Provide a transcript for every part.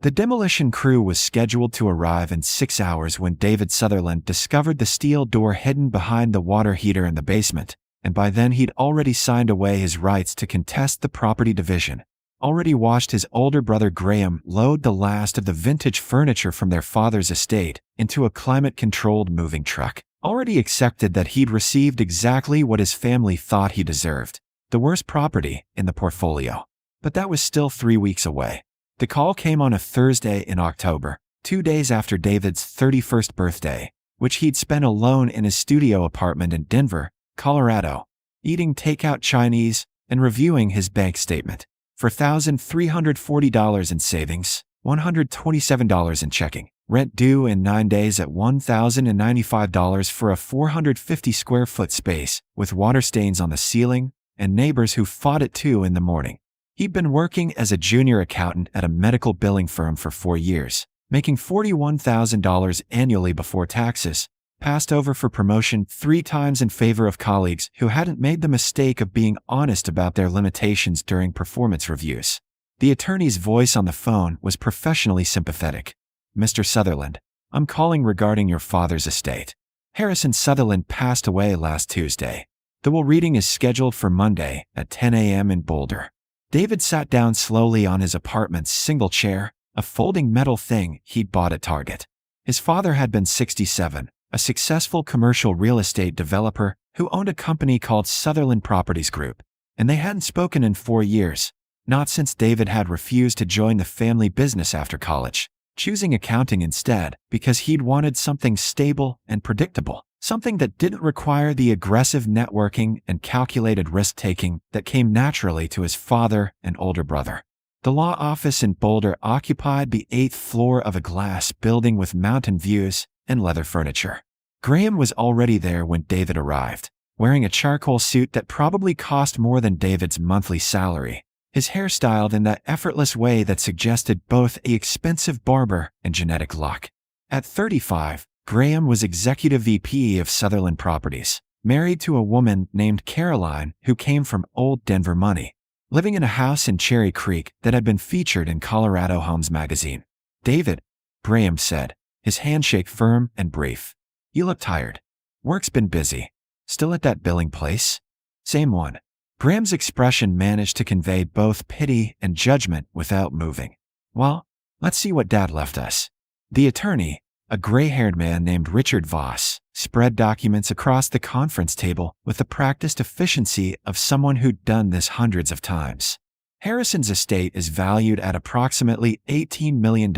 The demolition crew was scheduled to arrive in 6 hours when David Sutherland discovered the steel door hidden behind the water heater in the basement, and by then he'd already signed away his rights to contest the property division, already watched his older brother Graham load the last of the vintage furniture from their father's estate into a climate-controlled moving truck, already accepted that he'd received exactly what his family thought he deserved, the worst property in the portfolio. But that was still 3 weeks away. The call came on a Thursday in October, 2 days after David's 31st birthday, which he'd spent alone in his studio apartment in Denver, Colorado, eating takeout Chinese and reviewing his bank statement. For $1,340 in savings, $127 in checking, rent due in 9 days at $1,095 for a 450 square foot space with water stains on the ceiling and neighbors who fought at 2 in the morning. He'd been working as a junior accountant at a medical billing firm for 4 years, making $41,000 annually before taxes, passed over for promotion 3 times in favor of colleagues who hadn't made the mistake of being honest about their limitations during performance reviews. The attorney's voice on the phone was professionally sympathetic. "Mr. Sutherland, I'm calling regarding your father's estate. Harrison Sutherland passed away last Tuesday. The will reading is scheduled for Monday at 10 a.m. in Boulder." David sat down slowly on his apartment's single chair, a folding metal thing he'd bought at Target. His father had been 67, a successful commercial real estate developer who owned a company called Sutherland Properties Group, and they hadn't spoken in 4 years, not since David had refused to join the family business after college, choosing accounting instead because he'd wanted something stable and predictable. Something that didn't require the aggressive networking and calculated risk-taking that came naturally to his father and older brother. The law office in Boulder occupied the 8th floor of a glass building with mountain views and leather furniture. Graham was already there when David arrived, wearing a charcoal suit that probably cost more than David's monthly salary, his hair styled in that effortless way that suggested both an expensive barber and genetic luck. At 35, Graham was executive VP of Sutherland Properties, married to a woman named Caroline who came from old Denver money, living in a house in Cherry Creek that had been featured in Colorado Homes magazine. "David," Graham said, his handshake firm and brief. "You look tired. Work's been busy. Still at that billing place?" "Same one." Graham's expression managed to convey both pity and judgment without moving. "Well, let's see what Dad left us." The attorney, a gray-haired man named Richard Voss, spread documents across the conference table with the practiced efficiency of someone who'd done this hundreds of times. Harrison's estate is valued at approximately $18 million,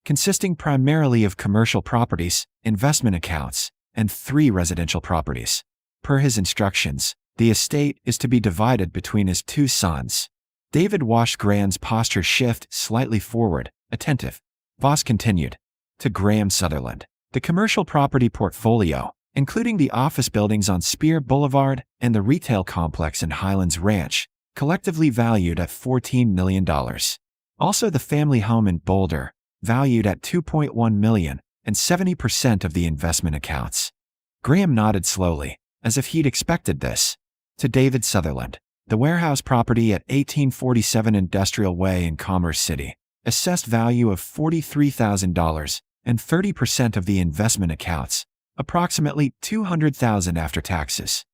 consisting primarily of commercial properties, investment accounts, and 3 residential properties. Per his instructions, the estate is to be divided between his 2 sons. David watched Graham's posture shift slightly forward, attentive. Voss continued. To Graham Sutherland, the commercial property portfolio, including the office buildings on Spear Boulevard and the retail complex in Highlands Ranch, collectively valued at $14 million. Also the family home in Boulder, valued at $2.1 million, and 70% of the investment accounts. Graham nodded slowly, as if he'd expected this. To David Sutherland, the warehouse property at 1847 Industrial Way in Commerce City, assessed value of $43,000, and 30% of the investment accounts, approximately $200,000 after taxes.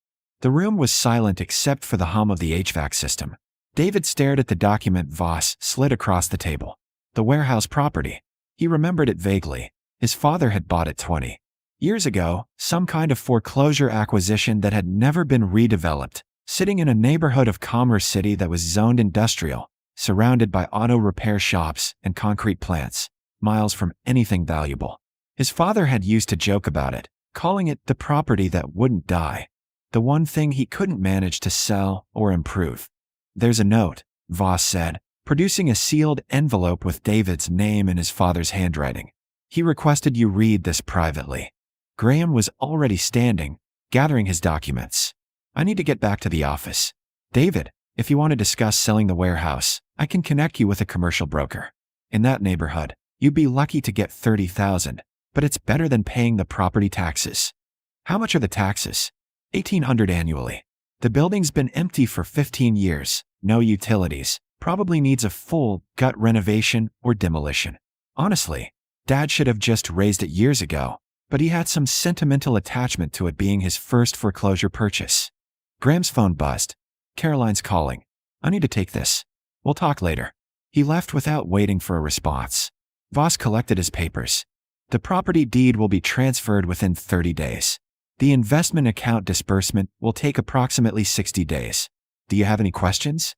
The room was silent except for the hum of the HVAC system. David stared at the document Voss slid across the table. The warehouse property. He remembered it vaguely. His father had bought it 20 years ago, some kind of foreclosure acquisition that had never been redeveloped, sitting in a neighborhood of Commerce City that was zoned industrial, surrounded by auto repair shops and concrete plants, miles from anything valuable. His father had used to joke about it, calling it the property that wouldn't die, the one thing he couldn't manage to sell or improve. "There's a note," Voss said, producing a sealed envelope with David's name in his father's handwriting. "He requested you read this privately." Graham was already standing, gathering his documents. "I need to get back to the office. David, if you want to discuss selling the warehouse, I can connect you with a commercial broker. In that neighborhood, you'd be lucky to get $30,000, but it's better than paying the property taxes." "How much are the taxes?" $1,800 annually. The building's been empty for 15 years, no utilities, Probably needs a full gut renovation or demolition. Honestly, Dad should have just raised it years ago, but he had some sentimental attachment to it being his first foreclosure purchase. Graham's phone buzzed. Caroline's calling. I need to take this. We'll talk later. He left without waiting for a response. Voss collected his papers. The property deed will be transferred within 30 days. The investment account disbursement will take approximately 60 days. Do you have any questions?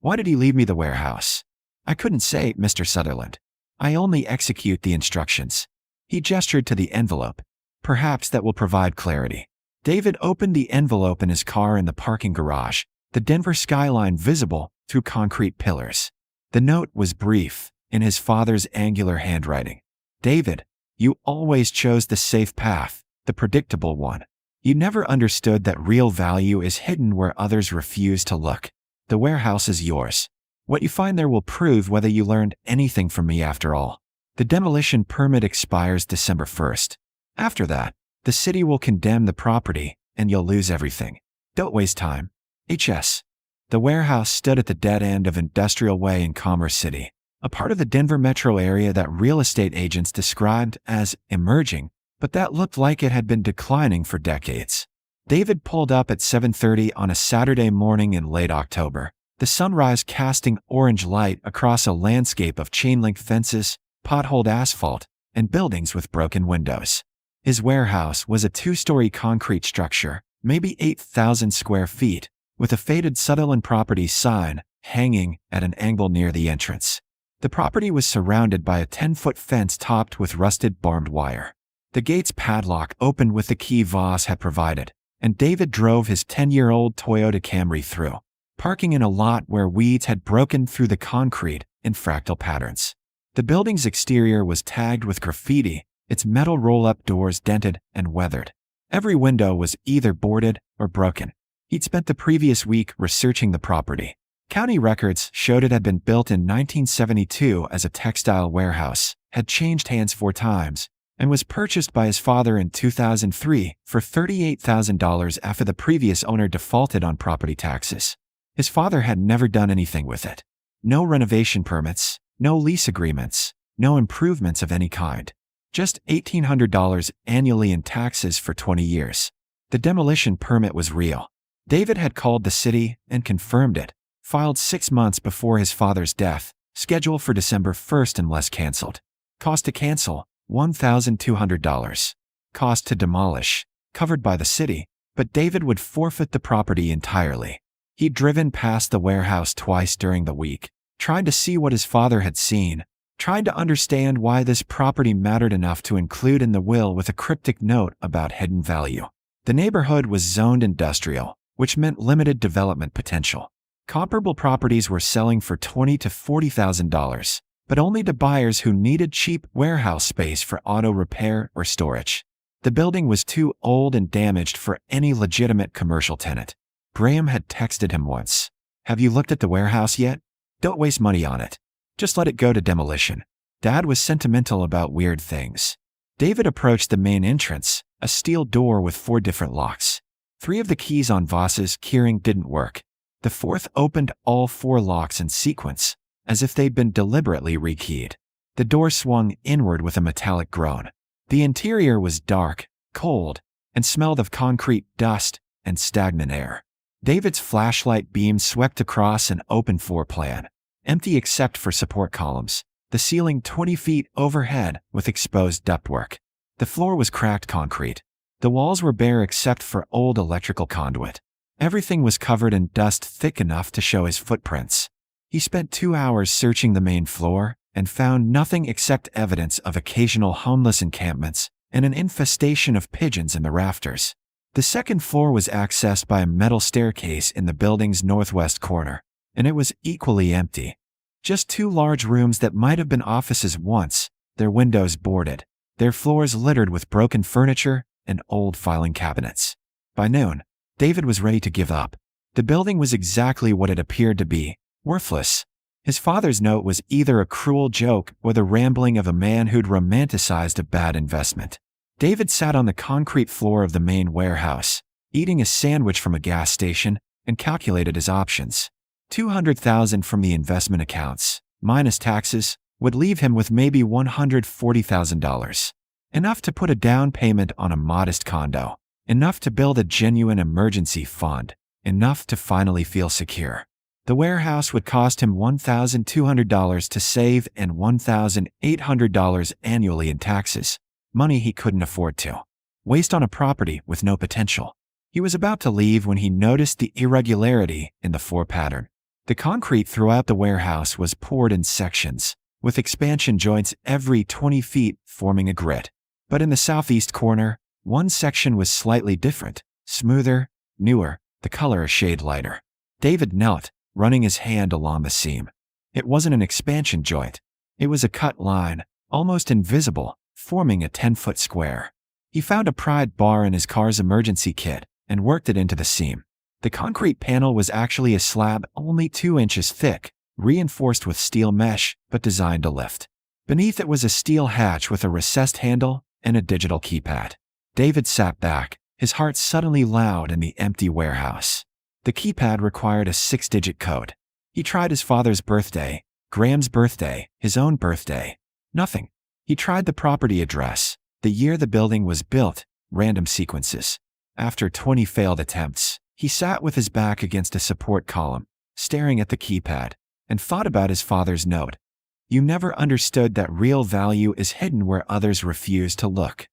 Why did he leave me the warehouse? I couldn't say, Mr. Sutherland. I only execute the instructions. He gestured to the envelope. Perhaps that will provide clarity. David opened the envelope in his car in the parking garage, the Denver skyline visible through concrete pillars. The note was brief, in his father's angular handwriting. David, you always chose the safe path, the predictable one. You never understood that real value is hidden where others refuse to look. The warehouse is yours. What you find there will prove whether you learned anything from me after all. The demolition permit expires December 1st. After that, the city will condemn the property, and you'll lose everything. Don't waste time. HS. The warehouse stood at the dead end of Industrial Way in Commerce City, a part of the Denver metro area that real estate agents described as emerging, but that looked like it had been declining for decades. David pulled up at 7:30 on a Saturday morning in late October, the sunrise casting orange light across a landscape of chain-link fences, potholed asphalt, and buildings with broken windows. His warehouse was a two-story concrete structure, maybe 8,000 square feet, with a faded Sutherland Properties sign hanging at an angle near the entrance. The property was surrounded by a 10-foot fence topped with rusted barbed wire. The gate's padlock opened with the key Voss had provided, and David drove his 10-year-old Toyota Camry through, parking in a lot where weeds had broken through the concrete in fractal patterns. The building's exterior was tagged with graffiti, its metal roll-up doors dented and weathered. Every window was either boarded or broken. He'd spent the previous week researching the property. County records showed it had been built in 1972 as a textile warehouse, had changed hands 4 times, and was purchased by his father in 2003 for $38,000 after the previous owner defaulted on property taxes. His father had never done anything with it. No renovation permits, no lease agreements, no improvements of any kind. Just $1,800 annually in taxes for 20 years. The demolition permit was real. David had called the city and confirmed it, filed 6 months before his father's death, scheduled for December 1st unless canceled. Cost to cancel, $1,200. Cost to demolish, covered by the city, but David would forfeit the property entirely. He'd driven past the warehouse twice during the week, trying to see what his father had seen, trying to understand why this property mattered enough to include in the will with a cryptic note about hidden value. The neighborhood was zoned industrial, which meant limited development potential. Comparable properties were selling for $20,000 to $40,000, but only to buyers who needed cheap warehouse space for auto repair or storage. The building was too old and damaged for any legitimate commercial tenant. Graham had texted him once. Have you looked at the warehouse yet? Don't waste money on it. Just let it go to demolition. Dad was sentimental about weird things. David approached the main entrance, a steel door with 4 different locks. 3 of the keys on Voss's keyring didn't work. The 4th opened all 4 locks in sequence, as if they'd been deliberately rekeyed. The door swung inward with a metallic groan. The interior was dark, cold, and smelled of concrete dust and stagnant air. David's flashlight beam swept across an open floor plan, empty except for support columns, the ceiling 20 feet overhead with exposed ductwork. The floor was cracked concrete. The walls were bare except for old electrical conduit. Everything was covered in dust thick enough to show his footprints. He spent 2 hours searching the main floor and found nothing except evidence of occasional homeless encampments and an infestation of pigeons in the rafters. The second floor was accessed by a metal staircase in the building's northwest corner, and it was equally empty. Just 2 large rooms that might have been offices once, their windows boarded, their floors littered with broken furniture and old filing cabinets. By noon, David was ready to give up. The building was exactly what it appeared to be, worthless. His father's note was either a cruel joke or the rambling of a man who'd romanticized a bad investment. David sat on the concrete floor of the main warehouse, eating a sandwich from a gas station, and calculated his options. $200,000 from the investment accounts, minus taxes, would leave him with maybe $140,000. Enough to put a down payment on a modest condo. Enough to build a genuine emergency fund. Enough to finally feel secure. The warehouse would cost him $1,200 to save and $1,800 annually in taxes, money he couldn't afford to waste on a property with no potential. He was about to leave when he noticed the irregularity in the floor pattern. The concrete throughout the warehouse was poured in sections, with expansion joints every 20 feet forming a grid. But in the southeast corner, one section was slightly different, smoother, newer, the color a shade lighter. David knelt, running his hand along the seam. It wasn't an expansion joint. It was a cut line, almost invisible, forming a 10-foot square. He found a pried bar in his car's emergency kit and worked it into the seam. The concrete panel was actually a slab only 2 inches thick, reinforced with steel mesh but designed to lift. Beneath it was a steel hatch with a recessed handle and a digital keypad. David sat back, his heart suddenly loud in the empty warehouse. The keypad required a 6-digit code. He tried his father's birthday, Graham's birthday, his own birthday. Nothing. He tried the property address, the year the building was built, random sequences. After 20 failed attempts, he sat with his back against a support column, staring at the keypad, and thought about his father's note. You never understood that real value is hidden where others refuse to look.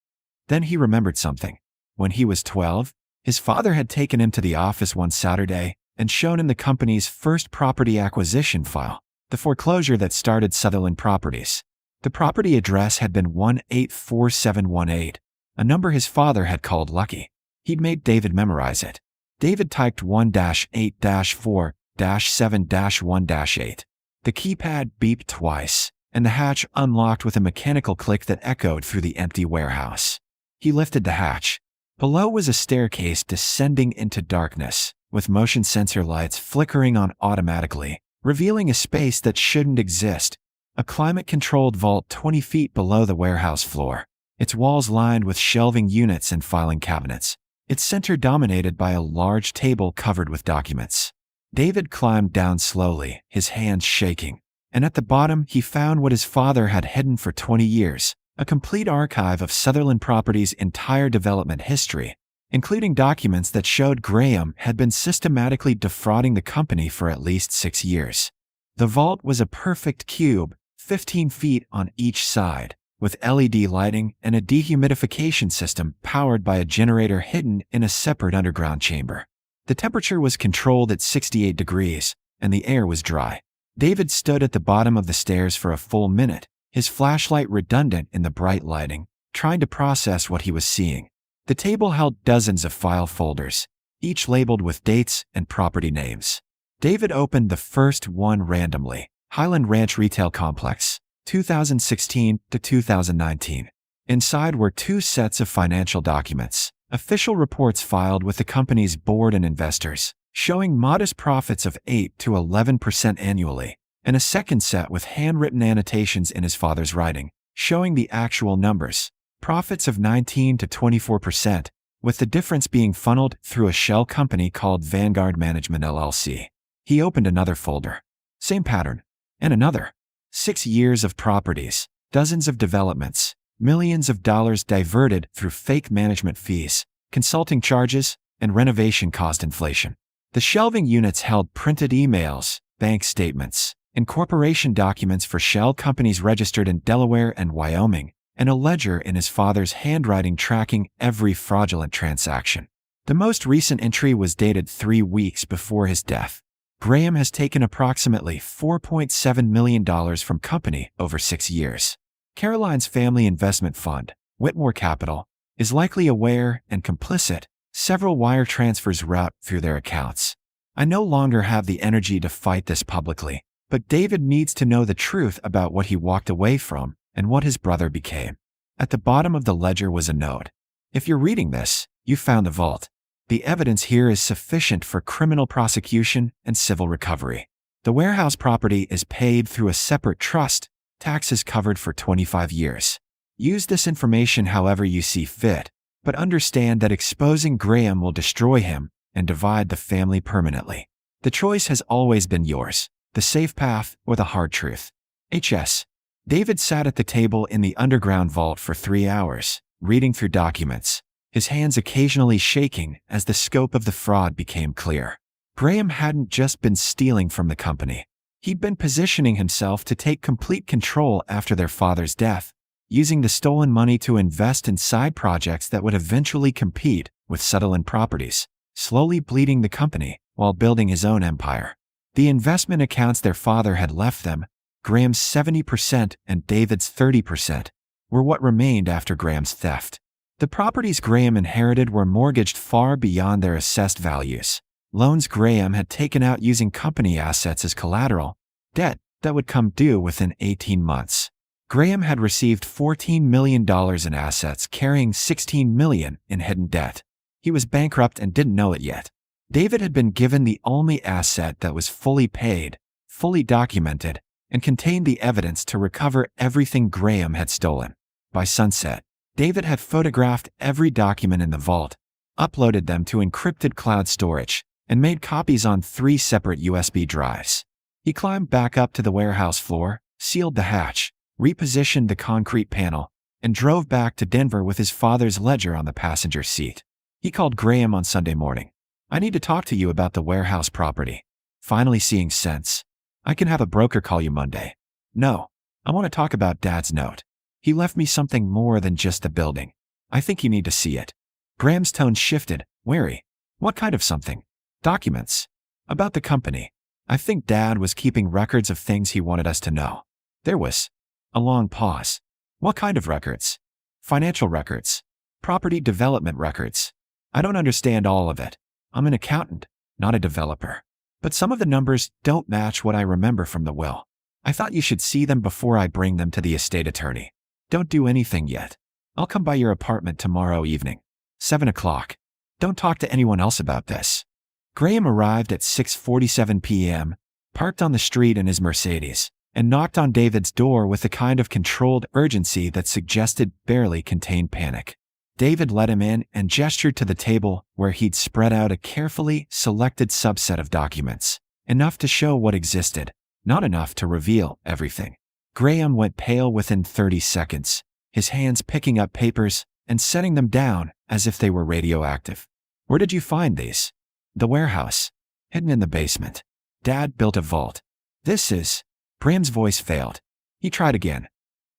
Then he remembered something. When he was 12, his father had taken him to the office one Saturday and shown him the company's first property acquisition file, the foreclosure that started Sutherland Properties. The property address had been 184718, a number his father had called lucky. He'd made David memorize it. David typed 1-8-4-7-1-8. The keypad beeped twice, and the hatch unlocked with a mechanical click that echoed through the empty warehouse. He lifted the hatch. Below was a staircase descending into darkness, with motion sensor lights flickering on automatically, revealing a space that shouldn't exist. A climate-controlled vault 20 feet below the warehouse floor, its walls lined with shelving units and filing cabinets, its center dominated by a large table covered with documents. David climbed down slowly, his hands shaking, and at the bottom he found what his father had hidden for 20 years, a complete archive of Sutherland Properties' entire development history, including documents that showed Graham had been systematically defrauding the company for at least 6 years. The vault was a perfect cube, 15 feet on each side, with LED lighting and a dehumidification system powered by a generator hidden in a separate underground chamber. The temperature was controlled at 68 degrees, and the air was dry. David stood at the bottom of the stairs for a full minute, his flashlight redundant in the bright lighting, trying to process what he was seeing. The table held dozens of file folders, each labeled with dates and property names. David opened the first one randomly. Highland Ranch Retail Complex, 2016 to 2019. Inside were 2 sets of financial documents, official reports filed with the company's board and investors, showing modest profits of 8 to 11% annually, and a second set with handwritten annotations in his father's writing, showing the actual numbers, profits of 19 to 24%, with the difference being funneled through a shell company called Vanguard Management LLC. He opened another folder. Same pattern. And another. 6 years of properties, dozens of developments, millions of dollars diverted through fake management fees, consulting charges, and renovation cost inflation. The shelving units held printed emails, bank statements, and corporation documents for shell companies registered in Delaware and Wyoming, and a ledger in his father's handwriting tracking every fraudulent transaction. The most recent entry was dated 3 weeks before his death. Graham has taken approximately $4.7 million from company over 6 years. Caroline's family investment fund, Whitmore Capital, is likely aware and complicit. Several wire transfers route through their accounts. I no longer have the energy to fight this publicly, but David needs to know the truth about what he walked away from and what his brother became. At the bottom of the ledger was a note. If you're reading this, you found the vault. The evidence here is sufficient for criminal prosecution and civil recovery. The warehouse property is paid through a separate trust, taxes covered for 25 years. Use this information however you see fit, but understand that exposing Graham will destroy him and divide the family permanently. The choice has always been yours, the safe path or the hard truth. HS. David sat at the table in the underground vault for 3 hours, reading through documents, his hands occasionally shaking as the scope of the fraud became clear. Graham hadn't just been stealing from the company. He'd been positioning himself to take complete control after their father's death, using the stolen money to invest in side projects that would eventually compete with Sutherland properties, slowly bleeding the company while building his own empire. The investment accounts their father had left them, Graham's 70% and David's 30%, were what remained after Graham's theft. The properties Graham inherited were mortgaged far beyond their assessed values. Loans Graham had taken out using company assets as collateral, debt that would come due within 18 months. Graham had received $14 million in assets carrying $16 million in hidden debt. He was bankrupt and didn't know it yet. David had been given the only asset that was fully paid, fully documented, and contained the evidence to recover everything Graham had stolen. By sunset, David had photographed every document in the vault, uploaded them to encrypted cloud storage, and made copies on 3 separate USB drives. He climbed back up to the warehouse floor, sealed the hatch, repositioned the concrete panel, and drove back to Denver with his father's ledger on the passenger seat. He called Graham on Sunday morning. "I need to talk to you about the warehouse property." Finally seeing sense. "I can have a broker call you Monday." "No, I want to talk about Dad's note. He left me something more than just the building. I think you need to see it." Graham's tone shifted, wary. "What kind of something?" "Documents. About the company. I think Dad was keeping records of things he wanted us to know." There was a long pause. "What kind of records?" "Financial records. Property development records. I don't understand all of it. I'm an accountant, not a developer. But some of the numbers don't match what I remember from the will. I thought you should see them before I bring them to the estate attorney. Don't do anything yet. I'll come by your apartment tomorrow evening. 7 o'clock. Don't talk to anyone else about this." Graham arrived at 6:47 p.m., parked on the street in his Mercedes, and knocked on David's door with the kind of controlled urgency that suggested barely contained panic. David let him in and gestured to the table where he'd spread out a carefully selected subset of documents, enough to show what existed, not enough to reveal everything. Graham went pale within 30 seconds, his hands picking up papers and setting them down as if they were radioactive. "Where did you find these?" "The warehouse. Hidden in the basement. Dad built a vault." "This is..." Graham's voice failed. He tried again.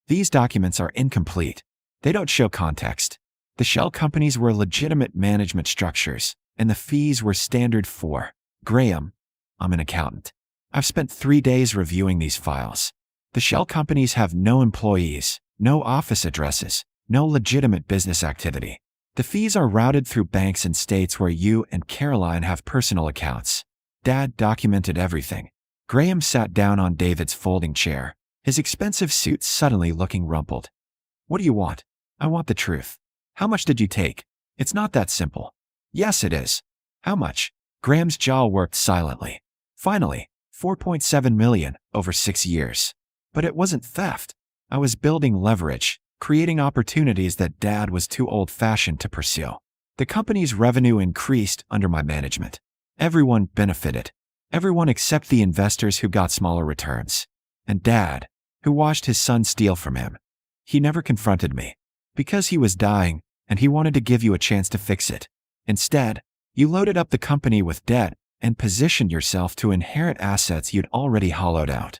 "These documents are incomplete. They don't show context. The shell companies were legitimate management structures, and the fees were standard for..." "Graham, I'm an accountant. I've spent 3 days reviewing these files. The shell companies have no employees, no office addresses, no legitimate business activity. The fees are routed through banks in states where you and Caroline have personal accounts. Dad documented everything." Graham sat down on David's folding chair, his expensive suit suddenly looking rumpled. "What do you want?" "I want the truth. How much did you take?" "It's not that simple." "Yes, it is." "How much?" Graham's jaw worked silently. "Finally, $4.7 million over 6 years. But it wasn't theft. I was building leverage, creating opportunities that Dad was too old-fashioned to pursue. The company's revenue increased under my management. Everyone benefited. Everyone except the investors who got smaller returns. And Dad, who watched his son steal from him. He never confronted me. Because he was dying, and he wanted to give you a chance to fix it. Instead, you loaded up the company with debt and positioned yourself to inherit assets you'd already hollowed out."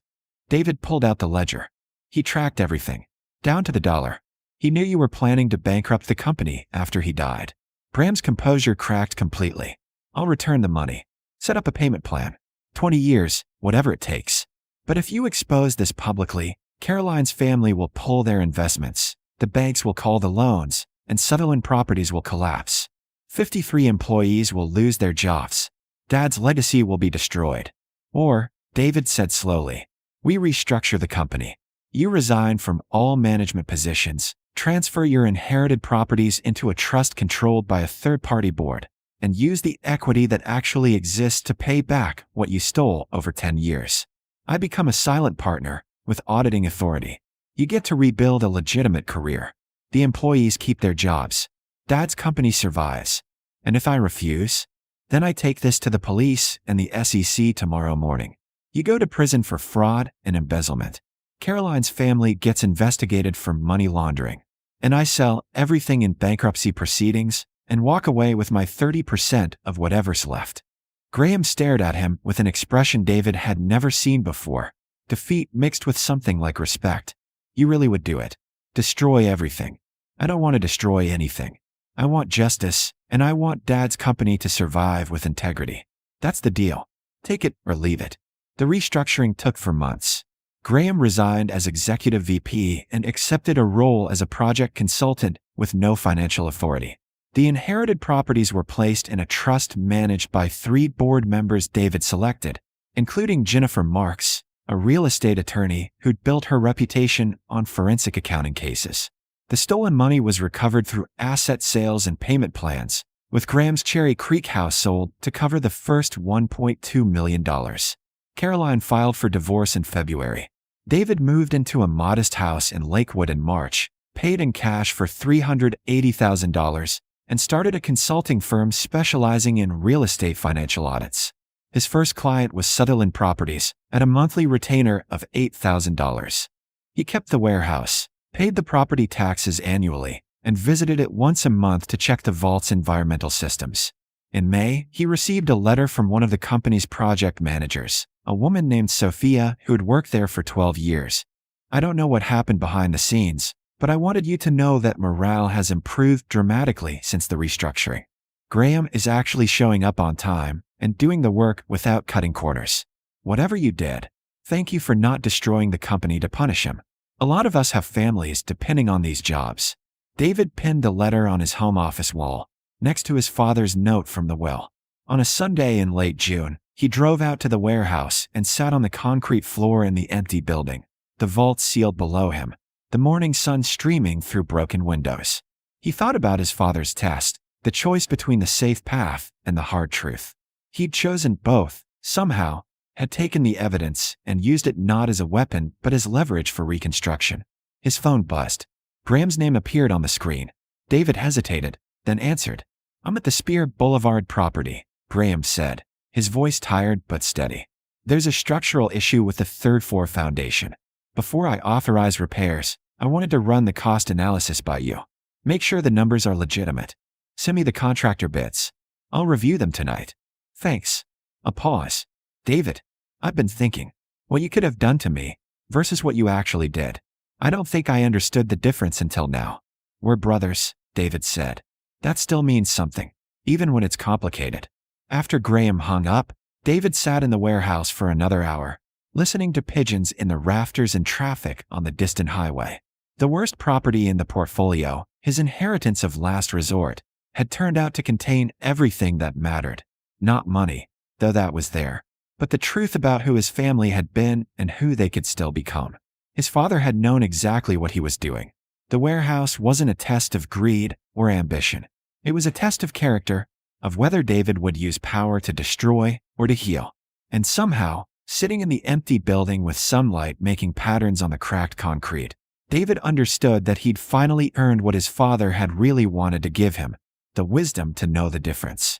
David pulled out the ledger. He tracked everything, down to the dollar. He knew you were planning to bankrupt the company after he died. Graham's composure cracked completely. "I'll return the money. Set up a payment plan. 20 years, whatever it takes. But if you expose this publicly, Caroline's family will pull their investments, the banks will call the loans, and Sutherland properties will collapse. 53 employees will lose their jobs. Dad's legacy will be destroyed. Or," David said slowly, "we restructure the company. You resign from all management positions, transfer your inherited properties into a trust controlled by a third-party board, and use the equity that actually exists to pay back what you stole over 10 years. I become a silent partner with auditing authority. You get to rebuild a legitimate career. The employees keep their jobs. Dad's company survives. And if I refuse, Then I take this to the police and the SEC tomorrow morning. You go to prison for fraud and embezzlement. Caroline's family gets investigated for money laundering. And I sell everything in bankruptcy proceedings and walk away with my 30% of whatever's left." Graham stared at him with an expression David had never seen before. Defeat mixed with something like respect. "You really would do it? Destroy everything?" "I don't want to destroy anything. I want justice, and I want Dad's company to survive with integrity. That's the deal. Take it or leave it." The restructuring took for months. Graham resigned as executive VP and accepted a role as a project consultant with no financial authority. The inherited properties were placed in a trust managed by 3 board members David selected, including Jennifer Marks, a real estate attorney who'd built her reputation on forensic accounting cases. The stolen money was recovered through asset sales and payment plans, with Graham's Cherry Creek house sold to cover the first $1.2 million. Caroline filed for divorce in February. David moved into a modest house in Lakewood in March, paid in cash for $380,000, and started a consulting firm specializing in real estate financial audits. His first client was Sutherland Properties, at a monthly retainer of $8,000. He kept the warehouse, paid the property taxes annually, and visited it once a month to check the vault's environmental systems. In May, he received a letter from one of the company's project managers, a woman named Sophia who had worked there for 12 years. "I don't know what happened behind the scenes, but I wanted you to know that morale has improved dramatically since the restructuring. Graham is actually showing up on time and doing the work without cutting corners. Whatever you did, thank you for not destroying the company to punish him. A lot of us have families depending on these jobs." David pinned the letter on his home office wall, next to his father's note from the will. On a Sunday in late June, he drove out to the warehouse and sat on the concrete floor in the empty building, the vault sealed below him, the morning sun streaming through broken windows. He thought about his father's test, the choice between the safe path and the hard truth. He'd chosen both, somehow, had taken the evidence and used it not as a weapon but as leverage for reconstruction. His phone buzzed. Graham's name appeared on the screen. David hesitated, then answered. "I'm at the Spear Boulevard property," Graham said, his voice tired but steady. "There's a structural issue with the third-floor foundation. Before I authorize repairs, I wanted to run the cost analysis by you. Make sure the numbers are legitimate. Send me the contractor bids. I'll review them tonight. Thanks." A pause. "David, I've been thinking, what you could have done to me versus what you actually did. I don't think I understood the difference until now." "We're brothers," David said. "That still means something, even when it's complicated." After Graham hung up, David sat in the warehouse for another hour, listening to pigeons in the rafters and traffic on the distant highway. The worst property in the portfolio, his inheritance of last resort, had turned out to contain everything that mattered. Not money, though that was there, but the truth about who his family had been and who they could still become. His father had known exactly what he was doing. The warehouse wasn't a test of greed or ambition. It was a test of character, of whether David would use power to destroy or to heal. And somehow, sitting in the empty building with sunlight making patterns on the cracked concrete, David understood that he'd finally earned what his father had really wanted to give him, the wisdom to know the difference.